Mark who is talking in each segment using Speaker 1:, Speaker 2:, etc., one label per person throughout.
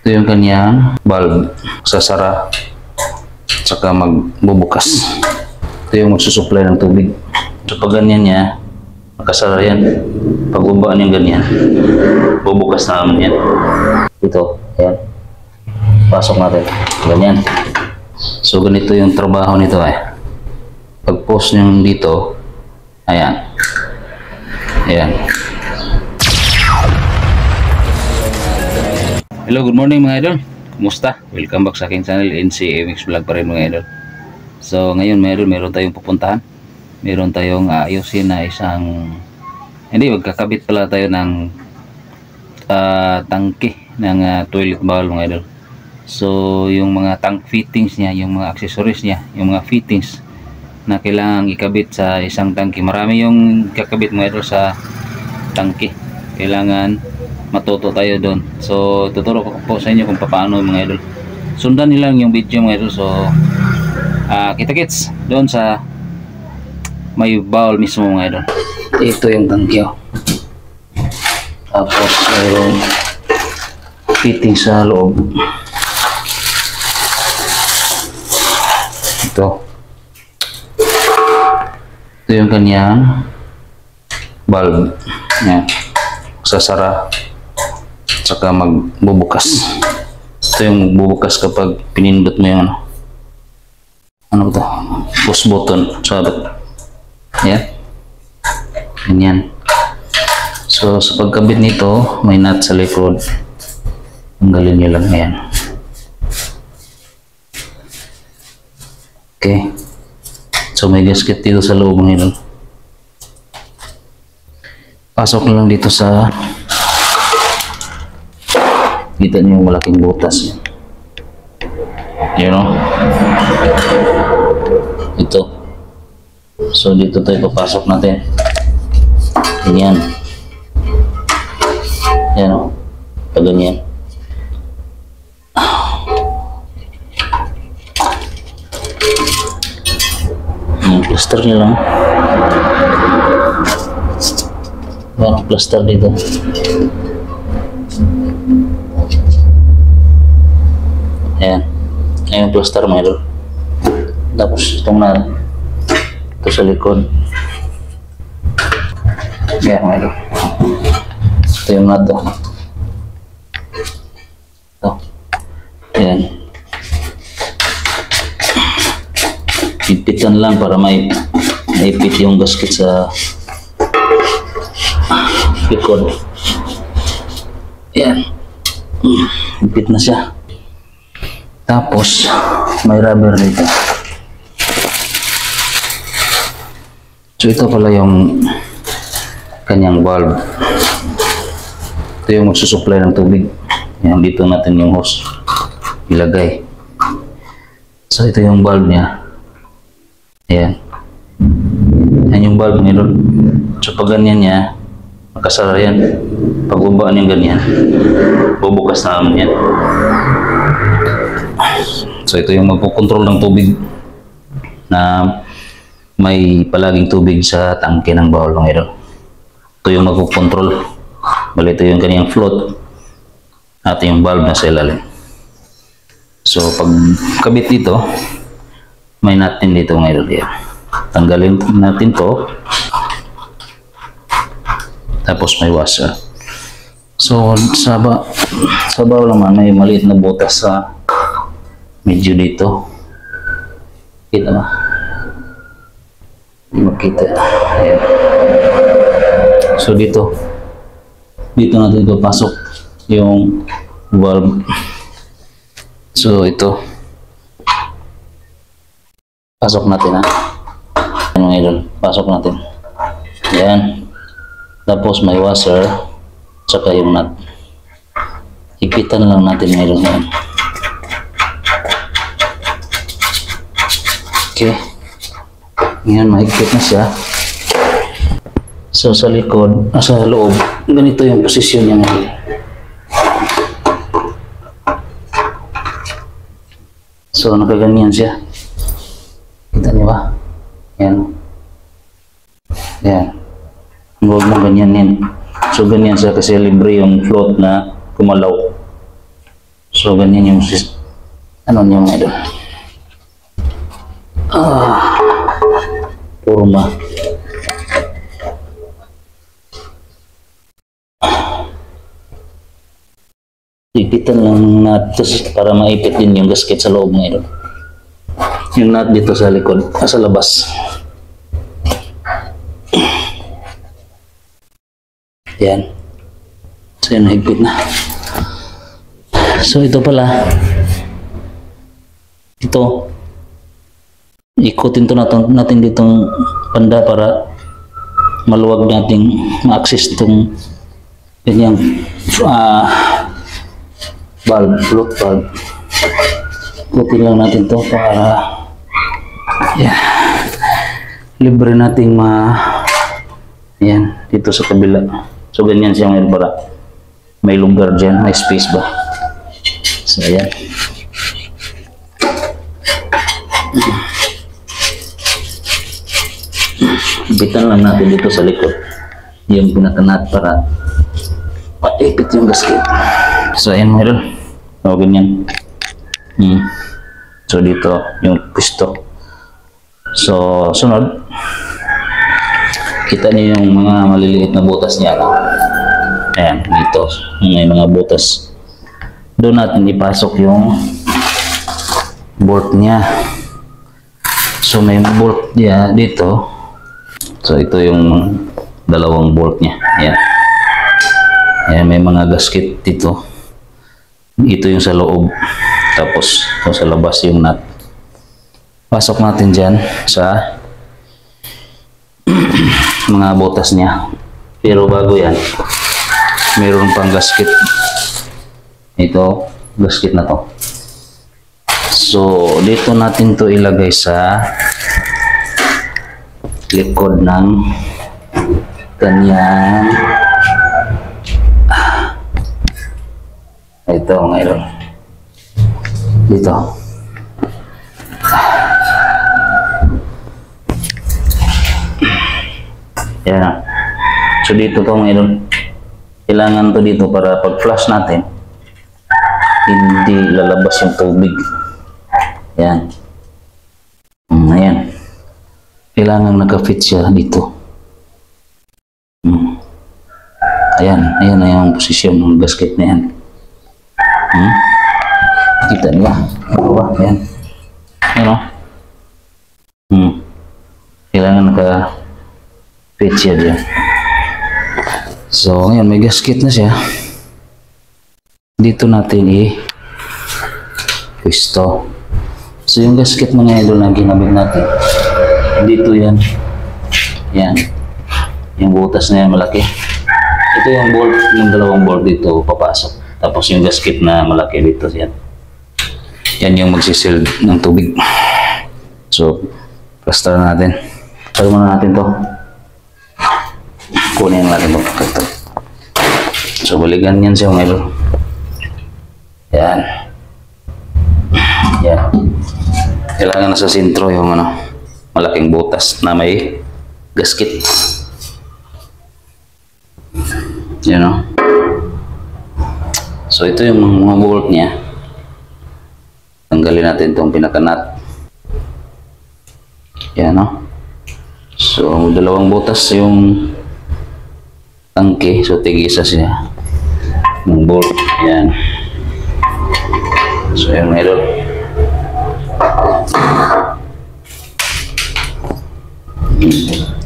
Speaker 1: Ito yung kanyang valve, sasara, saka magbubukas. Ito yung magsusupply ng tubig. So pag ganyan niya, makasara yan. Pag bubaan yung ganyan, bubukas na naman yan. Ito, yan. Pasok natin. Ganyan. So ganito yung trabaho nito eh. Pag post nyo dito, ayan. Ayan. Hello, good morning mga idol. Kumusta? Welcome back sa aking channel, NCMX Vlog pa rin mga idol. So ngayon meron tayong pupuntahan. Meron tayong ayusin na isang, hindi, magkakabit pala tayo ng tangke ng toilet bowl mga idol. So yung mga tank fittings niya, yung mga accessories niya, yung mga fittings na kailangan ikabit sa isang tangke. Marami yung kakabit mga idol sa tangke. Kailangan matuto tayo doon. So tuturo ko po sa inyo kung paano mga idol. Sundan nilang yung video mga idol. So kita-kits doon sa may bowl mismo mga idol. Ito yung tangke. Tapos mayroong fitting sa loob. Ito yung kanyang valve. Yan. Sasara, saka magbubukas. Ito yung magbubukas kapag pinindot mo yung ano ba ito? Push button. Sabit. Yan. Ganyan. So sa pagkabit nito, may nut sa likod. Tanggalin nyo lang. Ayan. Okay. So may gasket dito sa loob nito. Pasok na lang dito sa, kita niyo yung malaking butas. You know? Ito. So dito tayo papasok natin. Ganyan. Yan o. Pag ganyan. Plaster niya lang. Merong plaster dito. Ayan. Ayan yung plaster mga idol. Tapos itong na ito sa likod. Ayan mga idol. Ito yung nato. Ito. Ayan. Pipitan lang para maipit yung gasket sa likod. Ayan. Ipit na siya. Tapos may rubber dito. So ito pala yung kanyang valve. Ito yung magsusupply ng tubig. Ayan, dito natin yung hose ilagay. So ito yung valve niya. Ayan. Ayan yung valve niya doon. So pag ganyan niya, makasara yan. Pag bubaan yung ganyan, bubukas na naman yan. So ito yung magpukontrol ng tubig na may palaging tubig sa tangke ng bowl ng ito. Ito yung magpukontrol. Bali ito yung kanyang float at yung valve na sa ilalim. So pag kabit dito, may natin dito ngayon. Tanggalin natin to. Tapos may washer. So sa bawah naman may maliit na butas sa medyo dito. Kita ba? Hindi makita. Ayan. So dito natin papasok yung valve. So ito. Pasok natin ha. Ano ngayon? Pasok natin. Ayan. Tapos may washer. Tsaka yung nut. Ipitan lang natin ngayon. Okay. Ngayon mahigpit na siya. So sa likod, sa loob, ganito yung posisyon niya ngayon. So nakaganyan siya. Kita niyo ba? Yan. Yan. Huwag mo ganyanin. So ganyan siya kasi libre yung float na kumalaw. So ganyan yung ano niya mga idol. Forma. Ipitan lang natin para maipit din yung gasket sa loob mga idol. Yung nut dito sa likod, sa labas. Yan. So yun, higpit na. So ito pala. Ito. Ikutin to natin ditong banda para maluwag nating ma-access itong ganyang valve, float valve. Ikutin lang natin to para libre nating yan, dito sa kabila. So ganyan siya ngayon para may lugar dyan, may space ba. So ayan. Bitan lang natin dito sa likod yung pinakanat para paipit yung gasket. So ayan meron. So ganyan. So dito yung pisto. So sunod, kita niyo yung mga maliliit na butas niya. Ayan, dito may mga butas. Doon natin ipasok yung bolt niya. So may bolt niya dito. So ito yung dalawang bolt niya. Ayan. Ayan, may mga gasket dito. Ito yung sa loob. Tapos ito sa labas yung nut. Pasok natin dyan sa mga butas niya. Pero bago yan, mayroon pang gasket. Ito, gasket na to. So dito natin to ilagay sa likod ng kanyang ito ngayon dito. Yan. So dito to ngayon, kailangan to dito para pag flush natin hindi lalabas yung tubig. Yan. Ayan. Kailangan naka-fit siya dito. Ayan. Ayan na yung posisyon ng gasket na yan. Kita niyo ba? Ayan. Ayan o. Kailangan naka-fit siya dyan. So, ngayon may gasket na siya. Dito natin i-pwesto. So, yung gasket mga idol na ginamit natin, dito yan. Yan. Yung butas na yan malaki. Ito yung bolt, yung dalawang bolt dito papasok. Tapos yung gasket na malaki dito yan. Yan yung magsisil ng tubig. So, plaster natin. Pagod muna natin to. Kunin natin to. So, balikan yan siya mga idol. Yan. Yan. Kailangan nasa sentro yung malaking butas na may gasket. Yan o. So ito yung mga bolt niya. Tanggalin natin itong pinakanat. Yan o. So dalawang butas yung tangke. So tig-isa siya ng bolt. Yan. So yan mga idol.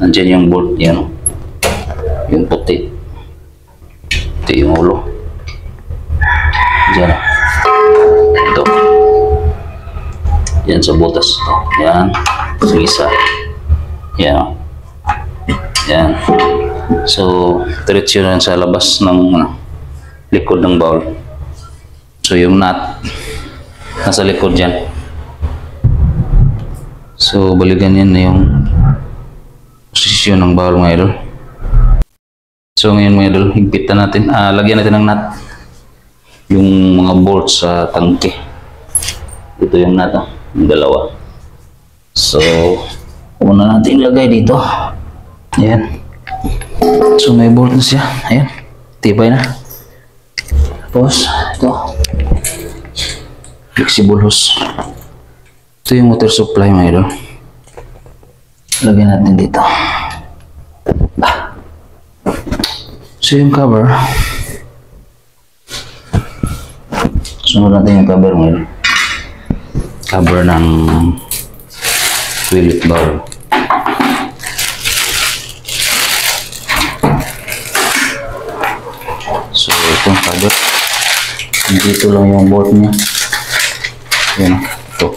Speaker 1: Nandiyan yung bolt yan. Yung puti. Ito yung ulo. Diyan. Ito. Yan sa butas. Ito. Yan. Sa isa. Yan. Yan. So, diretso na sa labas ng likod ng bowl. So, yung nut nasa likod dyan. So, balikan yan na yung posisyon ng bowl mga idol. So, ngayon mga idol, higpitan natin. Lagyan natin ng nut. Yung mga bolts sa tangke. Ito yung nut. Yung dalawa. So, una natin ilagay dito. Ayan. So, may bolt na siya. Ayan. Tibay na. Tapos, ito. flexible hose. Ito yung water supply mga idol. Lagyan natin dito. So yung cover, sunod natin yung cover mga idol. Cover ng toilet bowl. So itong cover, dito lang yung bolt niya. Yan, ito.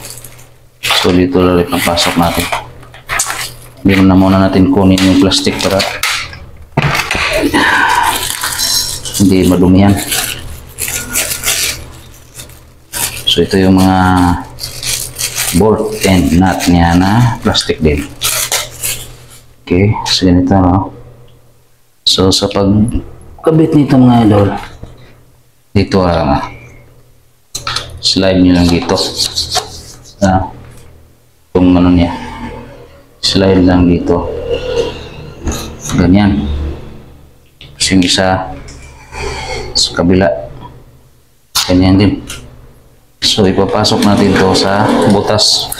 Speaker 1: So dito lang ang pasok natin. Hindi na muna natin kunin yung plastic para hindi madumihan. So ito yung mga bolt and nut niya na plastic din. Okay, so ganito no. So sa pagkabit nito mga idol, dito slide nyo lang dito. Kung ano niya, slide lang dito. Ganyan. Tapos yung isa sa kabila, ganyan din. So ipapasok natin to sa butas.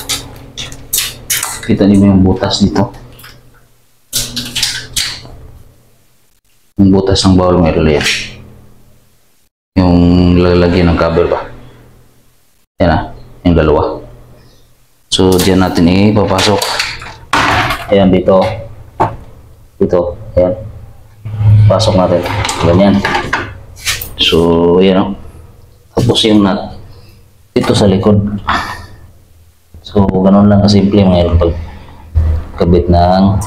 Speaker 1: Kita niyo yung butas dito. Yung butas ng bowl ng idol yan. Yung lalagyan ng cover ba. Yan yung dalawa. So diyan natin ipapasok. Ayan dito. Dito. Ayan. Pasok natin. Ganyan. So ayan tapos yung nut dito sa likod. So ganun lang kasimple mga pagkabit ng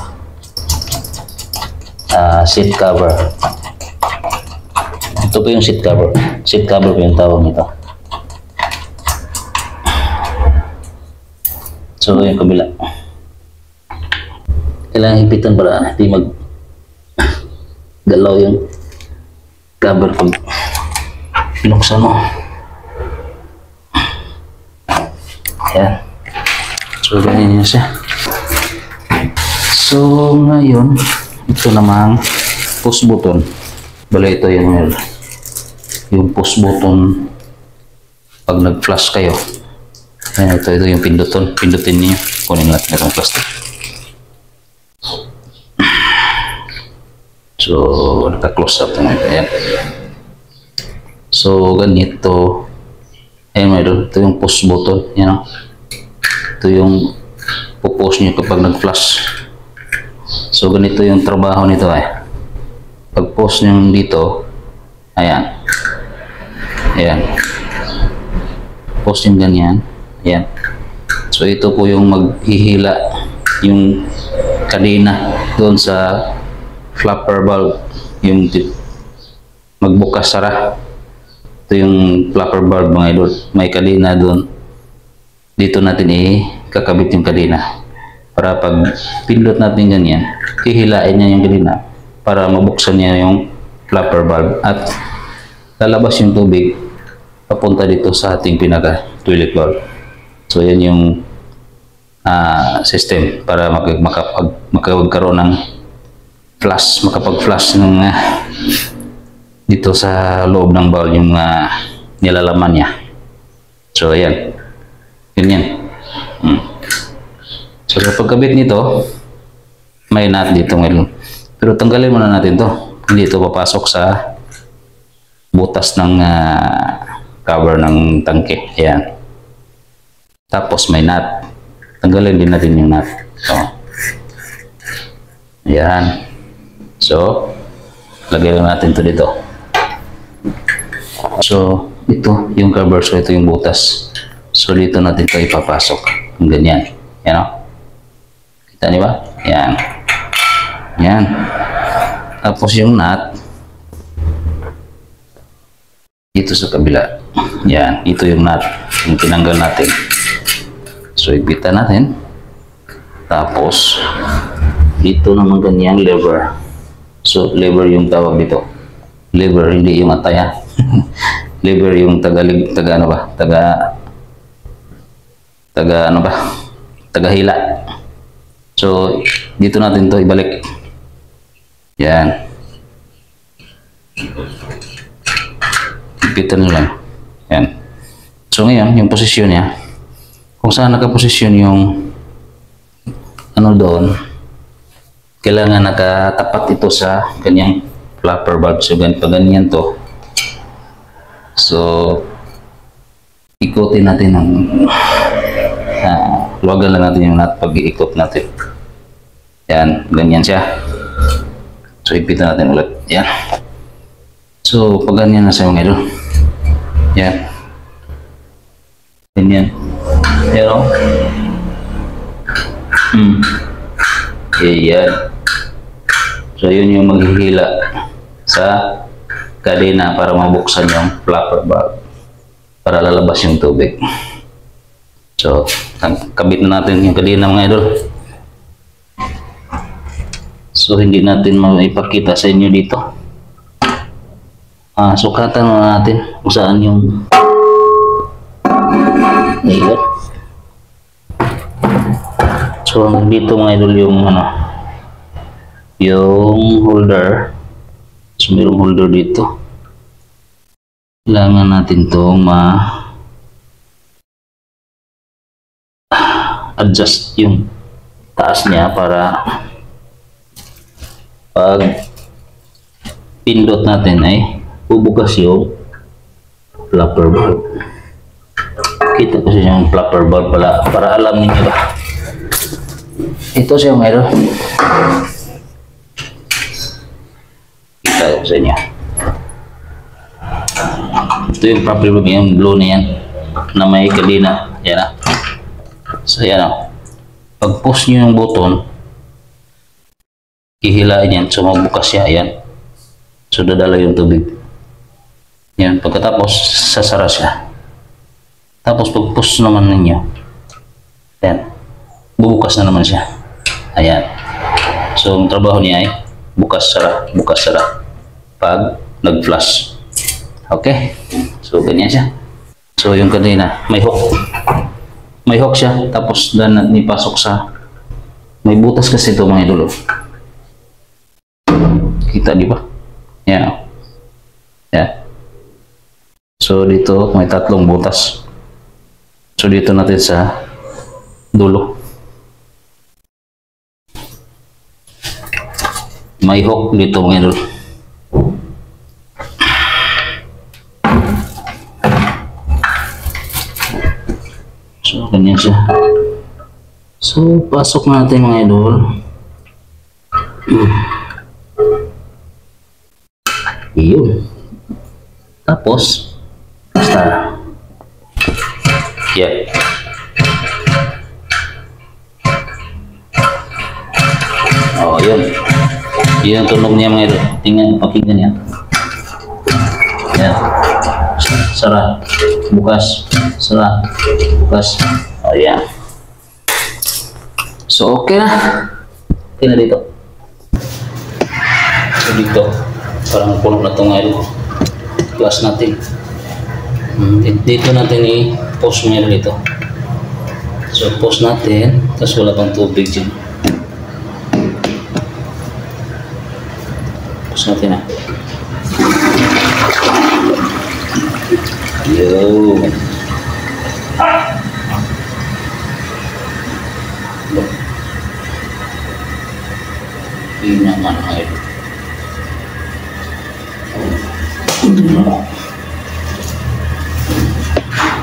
Speaker 1: seat cover. Ito po yung seat cover. Seat cover po yung tawag nito. So yung kabila. Kailangan hipitan para hindi galaw yung cover pag pinuksan mo. Ayan. So ganyan yun siya. So ngayon, ito namang push button. Bala ito yung push button pag nag-flash kayo. Ayan, ito yung pindutin niyo. Kunin natin itong plastic. So naka-close up na ito. Ayan. So ganito. Ayan mga idol, ito yung push button. Yan, ito yung pupush nyo kapag nag-flash. So ganito yung trabaho nito pag push nyo dito, ayan. Ayan. Push nyo ganyan. Ayan. So ito po yung maghihila yung kadena doon sa flapper valve. Yung magbukas sara. Ito yung flapper valve mga idol. May kadena doon. Dito natin kakabit yung kadena. Para pag pindot natin ganyan, hihilain niya yung kadena para mabuksan niya yung flapper valve at lalabas yung tubig papunta dito sa ating pinaka toilet valve. So yan yung system para makapagkaroon ng flush, makapag-flush ng dito sa loob ng bowl yung nilalaman niya. So ayan. Ganyan. So sa pagkabit nito, may nut dito ngayon. Pero tanggalin muna natin to. Hindi ito papasok sa butas ng cover ng tangke. Ayan. Tapos may nut. Tanggalin din natin yung nut. So, ayan. So, lagay lang natin to dito. So, ito yung cover. So, ito yung butas. So, dito natin ito ipapasok. Ganyan. Yan o. Kita niyo ba? Yan. Yan. Tapos yung nut, dito sa kabila. Yan. Ito yung nut. Yung tinanggal natin. So, ipitan natin. Tapos, dito naman ganyan lever. So, lever yung tawag dito. Lever, hindi yung ataya. Lever yung taga hila. So, dito natin to ibalik. Yan. Ipitan nyo lang. Yan. So ngayon, yung posisyon niya, kung saan nakaposisyon yung ano doon, kailangan nakatapat ito sa kanyang flapper valve. So ganyan to. So ikutin natin ng luwagan lang natin yung nut pag iikot natin. Yan, ganyan siya. So ipitan natin ulit. Yan. So pag ganyan na siya mga idol. Yan. Ganyan. Pero yan. So yun yung maghihila sa kadena para mabuksan yung flapper valve para lalabas yung tubig. So kabit na natin yung kadena mga idol. So hindi natin maipakita sa inyo dito. Sukatan na natin kung saan yung ayan. So dito mga idol yung yung holder. So mayroong holder dito. Kailangan natin itong adjust yung taas niya para pag pindot natin ay bubukas yung flapper valve. Kita ko siya yung flapper valve para alam niyo ba. Ito siya mga idol. Kita ko sa inyo. Ito yung flapper valve, yung blue na yan na may kadena. Yan So yan pag push nyo yung button, ihilain yan. So magbukas siya. Yan. So dadala yung tubig. Yan. Pagkatapos sasara siya. Tapos pag push naman ninyo, yan. Bubukas na naman siya. Ayan. So ang trabaho niya ay bukas sara pag nag-flush. Okay. So ganyan siya. So yung kanina may hook. May hook siya, tapos dan ipasok sa may butas kasi ito mga idol. Kita di ba? Yan. Yan. So dito may tatlong butas. So dito natin sa dulo. May hook dito mga idol. So, ganyan siya. So, pasok natin mga idol. Iyon. Tapos, basta. Yan. Oh, yun. Yun ang tunog niya mga idol. Tingnan, pakinggan yan. Yan. Sara. Bukas. Sara. Bukas. Oh, yan. So, okay na. Okay na dito. So, dito. Parang puno na itong ngayon. Plus natin. Dito natin i-post ngayon dito. So, post natin. Tapos wala pang tubig dyan. Post natin na. Yo. Ini naman air.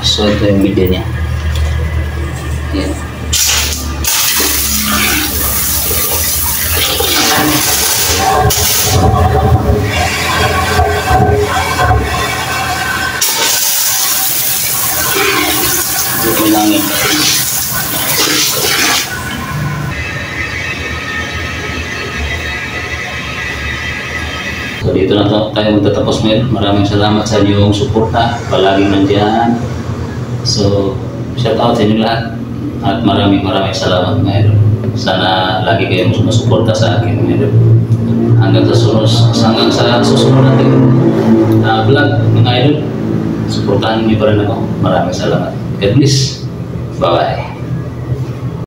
Speaker 1: So ito yung media niya. Yan. Ito langit. So dito na tayo magtatapos ngayon. Maraming salamat sa inyong suporta. Palaging nandyan. So shout out sa inyo lahat. At maraming salamat ngayon. Sana lagi kayong sumusuporta sa akin ngayon. Hanggang sa susunod natin vlog mga idol. Suportahan niyo pa rin ako. Maraming salamat. God bless. Bye-bye.